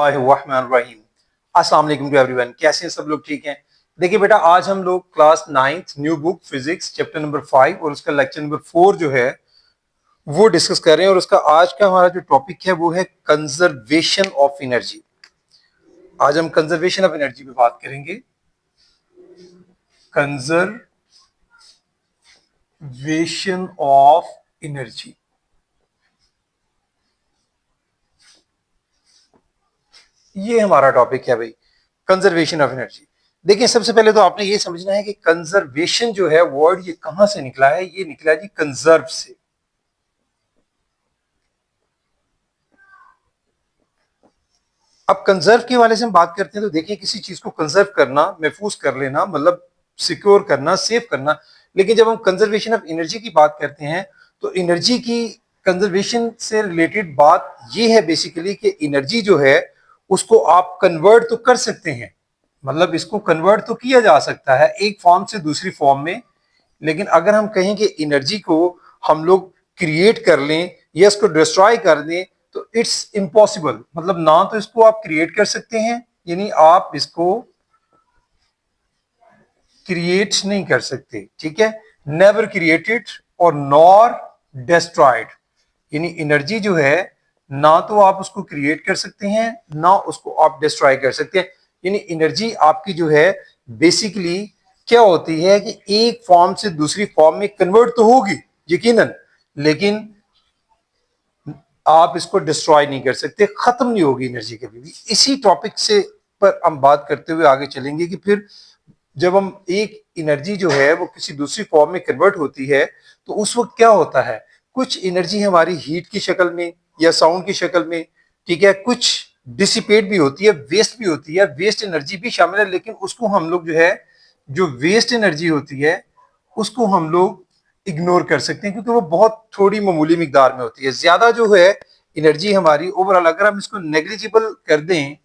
रहीम। अस्सलाम वालेकुम to everyone. कैसे हैं सब लोग? ठीक हैं? देखिए बेटा, आज हम लोग class 9th new book physics chapter number 5 और उसका लेक्चर नंबर 4 जो है वो डिस्कस कर रहे हैं। और उसका आज का हमारा जो टॉपिक है वो है कंजर्वेशन ऑफ एनर्जी। आज हम कंजर्वेशन ऑफ एनर्जी पे बात करेंगे। कंजर्वेशन ऑफ एनर्जी, ये हमारा टॉपिक है भाई, कंजर्वेशन ऑफ एनर्जी। देखिए, सबसे पहले तो आपने ये समझना है कि कंजर्वेशन जो है वर्ड ये कहां से निकला है। ये निकला जी कंजर्व से। अब कंजर्व के वाले से हम बात करते हैं तो देखिए, किसी चीज को कंजर्व करना, महफूज कर लेना, मतलब सिक्योर करना, सेव करना। लेकिन जब हम कंजर्वेशन ऑफ एनर्जी की बात करते हैं तो एनर्जी की कंजर्वेशन से रिलेटेड बात ये है बेसिकली कि एनर्जी जो है उसको आप कन्वर्ट तो कर सकते हैं, मतलब इसको कन्वर्ट तो किया जा सकता है एक फॉर्म से दूसरी फॉर्म में। लेकिन अगर हम कहें कि एनर्जी को हम लोग क्रिएट कर लें या इसको डिस्ट्रॉय कर दें तो इट्स इम्पॉसिबल। मतलब ना तो इसको आप क्रिएट कर सकते हैं, यानी आप इसको क्रिएट नहीं कर सकते, ठीक है। नेवर क्रिएटेड और नॉर डिस्ट्रॉयड, यानी एनर्जी जो है ना तो आप उसको क्रिएट कर सकते हैं ना उसको आप डिस्ट्रॉय कर सकते हैं। यानी एनर्जी आपकी जो है बेसिकली क्या होती है कि एक फॉर्म से दूसरी फॉर्म में कन्वर्ट तो होगी यकीनन, लेकिन आप इसको डिस्ट्रॉय नहीं कर सकते, खत्म नहीं होगी एनर्जी कभी भी। इसी टॉपिक से पर हम बात करते हुए आगे चलेंगे कि फिर जब हम एक एनर्जी जो है वो किसी दूसरी फॉर्म में कन्वर्ट होती है तो उस वक्त क्या होता है। कुछ एनर्जी हमारी हीट की शक्ल में या साउंड की शक्ल में, ठीक है, कुछ डिसिपेट भी होती है, वेस्ट भी होती है, वेस्ट एनर्जी भी शामिल है। लेकिन उसको हम लोग जो है, जो वेस्ट एनर्जी होती है उसको हम लोग इग्नोर कर सकते हैं क्योंकि वो बहुत थोड़ी मामूली मिकदार में होती है। ज्यादा जो है एनर्जी हमारी ओवरऑल अगर हम इसको नेग्लिजिबल कर दें,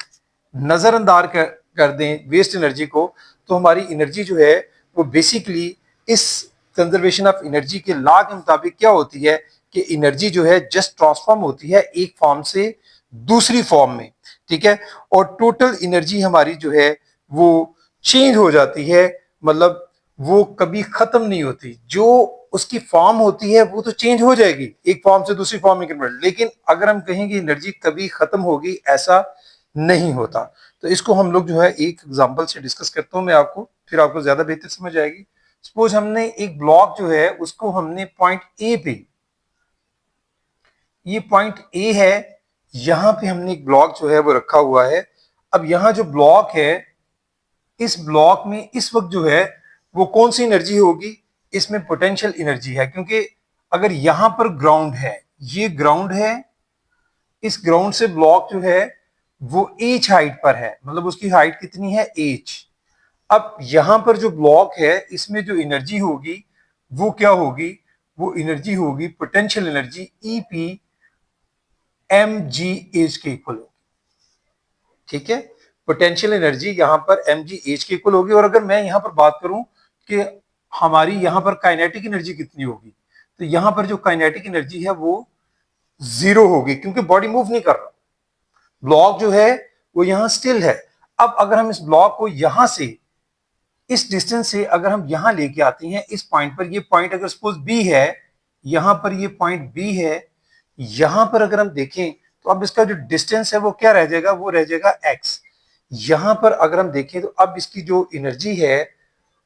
नजरअंदाज कर दें वेस्ट एनर्जी को, तो हमारी एनर्जी जो है वो बेसिकली इस कंजर्वेशन ऑफ एनर्जी के लॉ के मुताबिक क्या होती है कि एनर्जी जो है जस्ट ट्रांसफॉर्म होती है एक फॉर्म से दूसरी फॉर्म में, ठीक है। और टोटल एनर्जी हमारी जो है वो चेंज हो जाती है, मतलब वो कभी खत्म नहीं होती। जो उसकी फॉर्म होती है वो तो चेंज हो जाएगी एक फॉर्म से दूसरी फॉर्म में कन्वर्ट, लेकिन अगर हम कहें कि एनर्जी कभी खत्म होगी, ऐसा नहीं होता। तो इसको हम लोग जो है एक एग्जांपल से डिस्कस करता हूं मैं आपको, फिर आपको ज्यादा बेहतर समझ आएगी। सपोज हमने एक ब्लॉक जो है उसको हमने पॉइंट ए पे, ये पॉइंट ए है, यहां पे हमने एक ब्लॉक जो है वो रखा हुआ है। अब यहां जो ब्लॉक है, इस ब्लॉक में इस वक्त जो है वो कौन सी एनर्जी होगी, इसमें पोटेंशियल एनर्जी है। क्योंकि अगर यहां पर ग्राउंड है, ये ग्राउंड है, इस ग्राउंड से ब्लॉक जो है वो एच हाइट पर है, मतलब उसकी हाइट कितनी है, एच। अब यहां पर जो ब्लॉक है इसमें जो एनर्जी होगी वो क्या होगी, वो एनर्जी होगी potential energy E P M G H के इक्वल होगी, ठीक है। पोटेंशियल एनर्जी यहां पर एम जी एच के इक्वल होगी। और अगर मैं यहां पर बात करूं कि हमारी यहां पर काइनेटिक एनर्जी कितनी होगी, तो यहां पर जो काइनेटिक एनर्जी है वो जीरो होगी क्योंकि बॉडी मूव नहीं कर रहा, ब्लॉक जो है वो यहां स्टिल है। अब अगर हम इस ब्लॉक को यहां से, इस डिस्टेंस से अगर हम यहां लेके आते हैं इस पॉइंट पर, ये पॉइंट अगर सपोज बी है, यहां पर ये पॉइंट बी है, यहां पर अगर हम देखें तो अब इसका जो डिस्टेंस है वो क्या रह जाएगा, वो रह जाएगा एक्स। यहां पर अगर हम देखें तो अब इसकी जो एनर्जी है,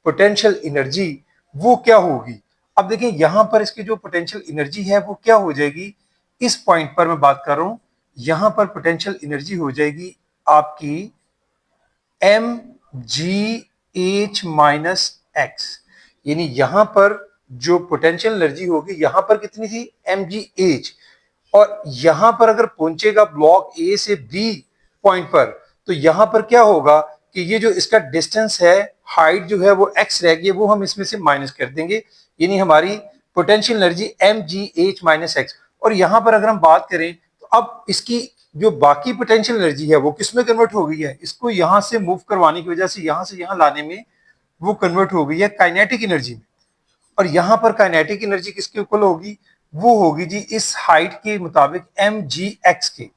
पोटेंशियल एनर्जी, वो क्या होगी। अब देखें यहां पर इसकी जो पोटेंशियल एनर्जी है वो क्या हो जाएगी, इस पॉइंट पर मैं बात कर रहा हूं, यहां पर पोटेंशियल एनर्जी हो जाएगी आपकी M G H minus X. यानी यहां पर जो पोटेंशियल एनर्जी होगी यहां पर कितनी थी, एम जी एच। और यहां पर अगर पहुंचेगा ब्लॉक ए से बी पॉइंट पर, तो यहां पर क्या होगा कि ये जो इसका डिस्टेंस है, हाइट जो है वो एक्स रह गई, वो हम इसमें से माइनस कर देंगे, यानी हमारी potential energy M G H minus X. और यहां पर अगर हम बात करें तो अब इसकी जो बाकी पोटेंशियल एनर्जी है वो किस में कन्वर्ट हो गई है, इसको यहां से मूव करवाने की वजह से यहां से यहां लाने में वो कन्वर्ट हो गई है काइनेटिक एनर्जी में। और यहां पर काइनेटिक एनर्जी किसके इक्वल होगी, वो होगी जी इस हाइट के मुताबिक एम जी एक्स के।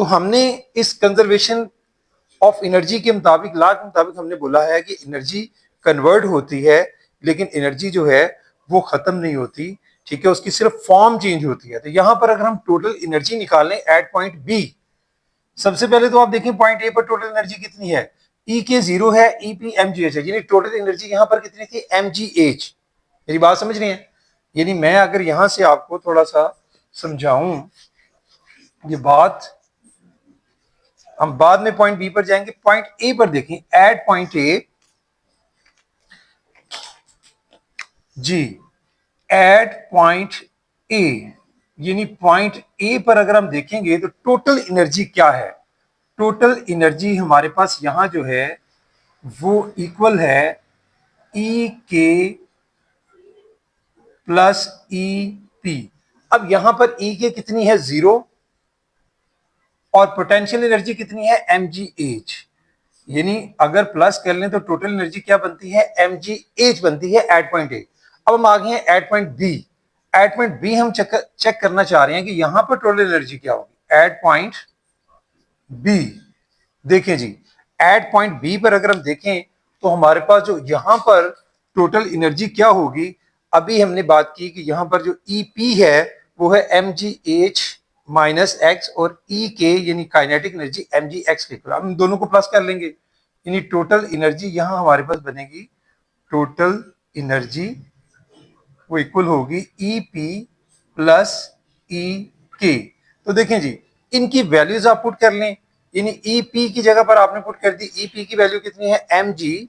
तो हमने इस कंजर्वेशन ऑफ एनर्जी के मुताबिक, लॉ के मुताबिक हमने बोला है कि एनर्जी कन्वर्ट होती है, लेकिन एनर्जी जो है वो खत्म नहीं होती, ठीक है, उसकी सिर्फ फॉर्म चेंज होती है। तो यहां पर अगर हम टोटल एनर्जी निकालें एट पॉइंट बी, सबसे पहले तो आप देखें पॉइंट ए पर टोटल एनर्जी कितनी है, ई के 0 है, E P M G H है, यानी टोटल एनर्जी यहां पर कितनी थी, एम जी एच। मेरी बात समझ रही है? यानी मैं अगर यहां से आपको थोड़ा सा समझाऊं ये बात, हम बाद में पॉइंट बी पर जाएंगे, पॉइंट ए पर देखें, एट पॉइंट ए जी, एट पॉइंट ए, यानी पॉइंट ए पर अगर हम देखेंगे तो टोटल एनर्जी क्या है, टोटल एनर्जी हमारे पास यहां जो है वो इक्वल है ई के प्लस ई पी। अब यहां पर ई के कितनी है, 0, और पोटेंशियल एनर्जी कितनी है, एम जी एच। यानी अगर प्लस कर लें तो टोटल एनर्जी क्या बनती है, एम जी एच बनती है एट पॉइंट ए। अब हम आ गए हैं at point B. At point B हम चेक करना चाह रहे हैं कि यहां पर टोटल एनर्जी क्या होगी, एट पॉइंट बी। देखें जी, एट पॉइंट बी पर अगर हम देखें तो हमारे पास जो यहां पर टोटल एनर्जी क्या होगी, अभी हमने बात की कि यहां पर जो ई पी है वो है M G H minus X, और ई के यानी kinetic energy M G X के इक्वल। हम दोनों को प्लस कर लेंगे, यानी टोटल एनर्जी यहां हमारे पास बनेगी, टोटल एनर्जी वो इक्वल होगी ई पी प्लस ई के। तो देखें जी, इनकी वैल्यूज आप पुट कर लें, यानी ई पी की जगह पर आपने पुट कर दी, ई पी की वैल्यू कितनी है, एम जी,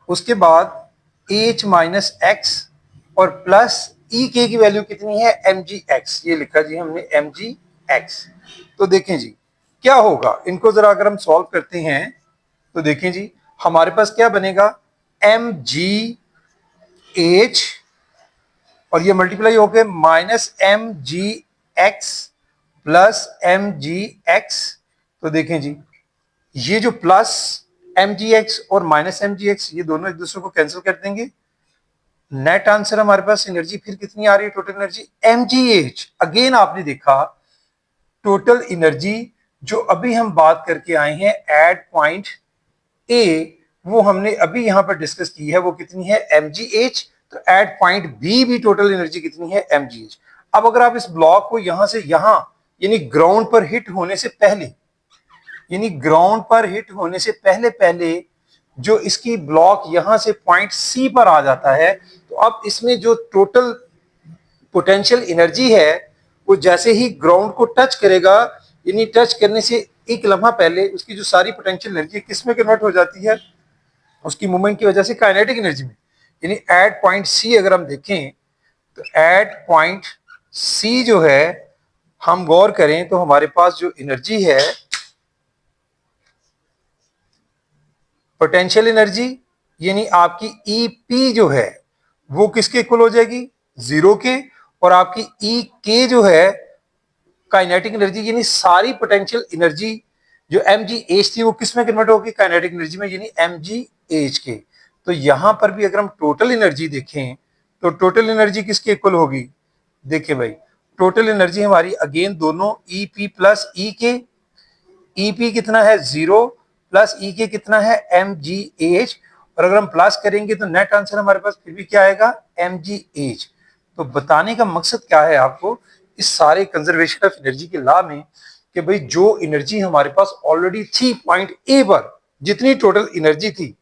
उसके बाद एच माइनस एक्स, और प्लस ई के की वैल्यू कितनी है, एम जी एक्स। ये लिखा जी हमने एम जी एक्स। तो देखें जी क्या होगा, इनको जरा अगर हम सॉल्व करते हैं तो देखें जी हमारे पास क्या बनेगा, एम जी एच, और ये मल्टीप्लाई हो गए minus M G X plus M G X. तो देखें जी ये जो प्लस एम जी एक्स और माइनस एम जी एक्स, ये दोनों एक दूसरे को कैंसिल कर देंगे। नेट आंसर हमारे पास एनर्जी फिर कितनी आ रही है, total energy M G H. Again आपने देखा टोटल एनर्जी जो अभी हम बात करके आए हैं एट पॉइंट ए, वो हमने अभी यहां पर डिस्कस की है, वो कितनी है, एम जी एच। तो एट पॉइंट बी भी टोटल एनर्जी कितनी है, एम जी एच। अब अगर आप इस ब्लॉक को यहां से यहां, यानी ग्राउंड पर हिट होने से पहले, यानी ग्राउंड पर हिट होने से पहले पहले जो इसकी ब्लॉक यहां से पॉइंट सी पर आ जाता है, तो अब इसमें जो टोटल पोटेंशियल एनर्जी है वो जैसे ही ग्राउंड को टच करेगा, यानी टच करने से एक लम्हा पहले उसकी जो सारी पोटेंशियल एनर्जी किस में कन्वर्ट हो जाती है, उसकी मूवमेंट की वजह से काइनेटिक एनर्जी में। यानी एट पॉइंट सी अगर हम देखें तो एट पॉइंट सी जो है, हम गौर करें तो हमारे पास जो एनर्जी है, पोटेंशियल एनर्जी, यानी आपकी ई पी जो है वो किसके इक्वल हो जाएगी, 0 के, और आपकी ई के जो है काइनेटिक एनर्जी, यानी सारी पोटेंशियल एनर्जी जो एम जी एच थी वो किस में कन्वर्ट होगी, काइनेटिक एनर्जी में, यानी एम जी एच के। तो यहां पर भी अगर हम टोटल एनर्जी देखें तो टोटल एनर्जी किसके इक्वल होगी, देखिए भाई टोटल एनर्जी हमारी अगेन दोनों ई पी प्लस ई के, ई पी कितना है 0 प्लस ई के कितना है एम जी एच, और अगर हम प्लस करेंगे तो नेट आंसर हमारे पास फिर भी क्या आएगा, एम जी एच। तो बताने का मकसद क्या है आपको इस सारे कंजर्वेशन ऑफ एनर्जी के लॉ में, कि भाई जो एनर्जी हमारे पास ऑलरेडी थी पॉइंट ए पर, जितनी टोटल एनर्जी थी,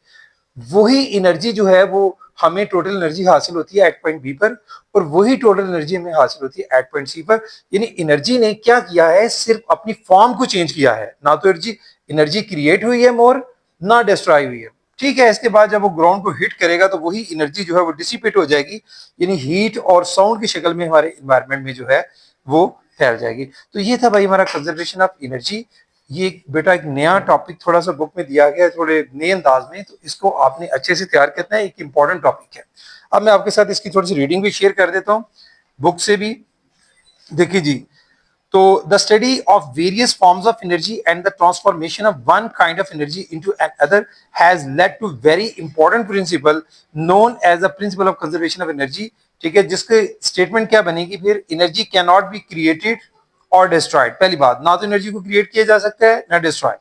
वही एनर्जी जो है वो हमें टोटल एनर्जी हासिल होती है एट पॉइंट बी पर, और वही टोटल एनर्जी हमें हासिल होती है एट पॉइंट सी पर। यानी एनर्जी ने क्या किया है, सिर्फ अपनी फॉर्म को चेंज किया है, ना तो एनर्जी एनर्जी क्रिएट हुई है मोर, ना डिस्ट्रॉय हुई है, ठीक है। इसके बाद जब वो ग्राउंड को हिट करेगा तो वही एनर्जी जो है वो डिसिपेट हो जाएगी, यानी हीट और साउंड की शक्ल में हमारे एनवायरमेंट में जो है वो फैल जाएगी। तो ये था भाई हमारा कंजर्वेशन ऑफ एनर्जी। ये बेटा एक नया टॉपिक थोड़ा सा बुक में दिया गया है, थोड़े नए अंदाज में, तो इसको आपने अच्छे से तैयार करना है, एक इंपॉर्टेंट टॉपिक है। अब मैं आपके साथ इसकी थोड़ी सी रीडिंग भी शेयर कर देता हूँ बुक से भी। देखिए जी, तो the study of various forms of energy and the transformation of one kind of energy into other has led to very important principle known as the principle of conservation of energy. ठीक है, जिसके statement क्या बनेगी फिर, energy can not be created और destroyed. पहली बात, ना तो एनर्जी को क्रिएट किया जा सकता है ना destroy.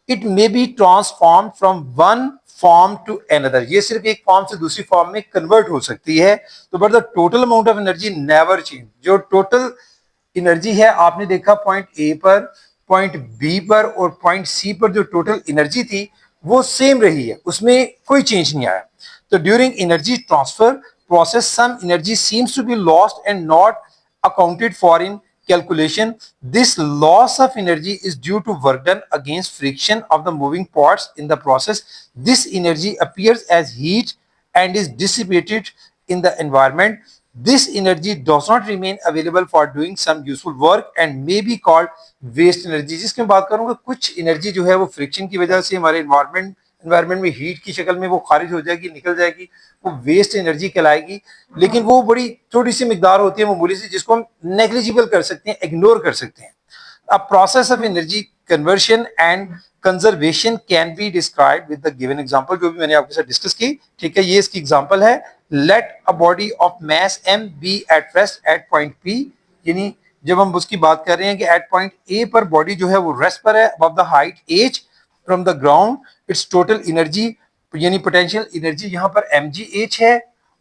It may be transform from one form to another, ये सिर्फ एक फॉर्म से दूसरी फॉर्म में कन्वर्ट हो सकती है। तो but the total amount of energy never change. जो टोटल एनर्जी है आपने देखा पॉइंट ए पर, पॉइंट बी पर और पॉइंट सी पर जो टोटल एनर्जी थी वो सेम रही है, उसमें कोई चेंज नहीं आया। तो during energy transfer process some energy seems to be lost and not accounted for in calculation. This loss of energy is due to work done against friction of the moving parts in the process. This energy appears as heat and is dissipated in the environment. This energy does not remain available for doing some useful work and may be called waste energy. जिसकी मैं बात करूंगा, कुछ energy जो है वो friction की वजह से हमारे एनवायरमेंट में हीट की शक्ल में वो खारिज हो जाएगी, निकल जाएगी, वो वेस्ट एनर्जी कहलाएगी। लेकिन वो बड़ी छोटी सी मिकदार होती है मामूली सी, जिसको हम नेग्लिजिबल कर सकते हैं, इग्नोर कर सकते हैं। A process of energy conversion and conservation can be described with the given example, जो भी मैंने आपके साथ डिस्कस की। ठीक है, ये इसकी एग्जांपल है। Let a body of mass m be at rest at point P, यानी जब हम उसकी बात कर रहे हैं कि एट पॉइंट ए पर बॉडी जो है वो रेस्ट पर है, above the height h from the ground, its total energy यानी पोटेंशियल एनर्जी यहाँ पर mgh है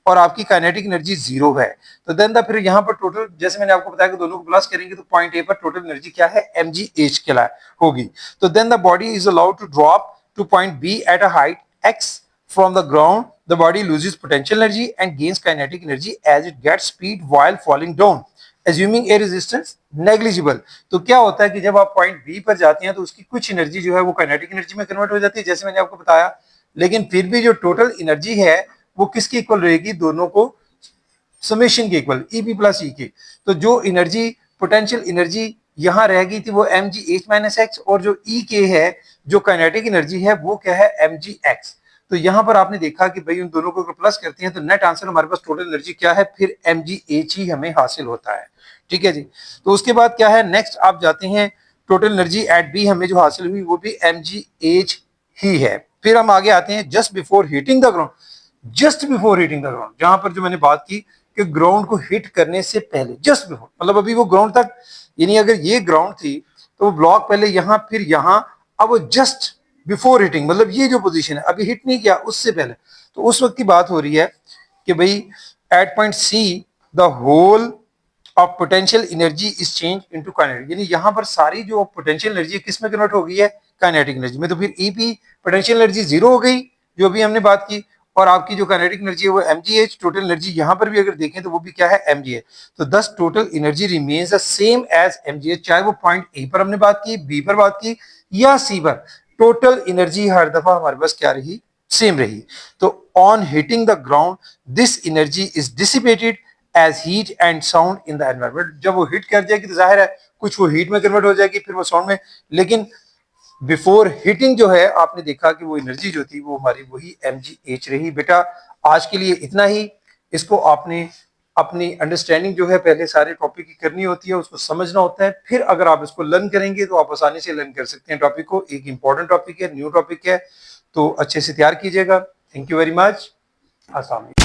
और आपकी काइनेटिक एनर्जी 0 है। तो देन फिर यहाँ पर टोटल, जैसे मैंने आपको बताया कि दोनों को प्लस करेंगे तो पॉइंट ए पर टोटल एनर्जी क्या है, mgh के होगी। तो then the body is allowed to drop to point B at a height x from the ground. The body loses potential energy and gains kinetic energy as it gets speed while falling down. Assuming a resistance negligible. तो क्या होता है कि जब आप point B पर जाते हैं तो उसकी कुछ एनर्जी जो है वो काइनेटिक एनर्जी में कन्वर्ट हो जाती है, जैसे मैंने आपको बताया। लेकिन फिर भी जो टोटल एनर्जी है वो किसकी इक्वल रहेगी, दोनों को समेशन के इक्वल, ईपी प्लस ई के। तो जो एनर्जी पोटेंशियल एनर्जी यहां रह गई थी वो mgh माइनस एक्स, और जो ई के है जो काइनेटिक एनर्जी है वो क्या है, mgx। तो यहां पर आपने देखा कि भाई उन दोनों को प्लस करते हैं तो नेट आंसर हमारे पास टोटल एनर्जी क्या है, फिर mgh ही हमें हासिल होता है। ठीक है जी। तो उसके बाद क्या है, नेक्स्ट आप जाते हैं, टोटल एनर्जी एट बी हमें जो हासिल हुई वो भी mgh ही है। फिर हम आगे आते हैं just before heating the ground. Just before heating the ground, जहां पर जो मैंने बात की कि ग्राउंड को हिट करने से पहले, जस्ट बिफोर मतलब अभी वो ग्राउंड तक, यानी अगर ये ग्राउंड थी तो वो ब्लॉक पहले यहां फिर यहां, अब वो जस्ट बिफोर हिटिंग मतलब ये जो पोजीशन है अभी हिट नहीं किया उससे पहले। तो उस वक्त की बात हो रही है कि भाई at point C the whole of potential energy is change into kinetic, यानी यहां पर सारी जो पोटेंशियल एनर्जी किस में कन्वर्ट हो गई है, काइनेटिक एनर्जी में। तो फिर ईपी पोटेंशियल एनर्जी 0 हो गई जो अभी हमने बात की, और आपकी जो काइनेटिक एनर्जी है वो mgh, टोटल एनर्जी यहां पर भी अगर देखें तो वो भी क्या है, mgh। तो thus total energy remains the same as mgh, चाहे वो पॉइंट ए पर हमने बात की, बी पर बात की या सी पर, टोटल एनर्जी हर दफा हमारे पास क्या रही, सेम रही। तो on hitting the ground this energy is dissipated as heat and sound in the environment. जब वो हिट कर जाएगी तो जाहिर है कुछ वो हीट में कन्वर्ट हो जाएगी, फिर वो साउंड में। लेकिन बिफोर हिटिंग जो है आपने देखा कि वो एनर्जी जो थी वो हमारी वही mgh रही। बेटा आज के लिए इतना ही। इसको आपने अपनी अंडरस्टैंडिंग जो है पहले सारे टॉपिक की करनी होती है, उसको समझना होता है, फिर अगर आप इसको लर्न करेंगे तो आप आसानी से लर्न कर सकते हैं टॉपिक को। एक इंपॉर्टेंट टॉपिक है, न्यू टॉपिक है, तो अच्छे से तैयार कीजिएगा। Thank you very much. अस्सलाम वालेकुम।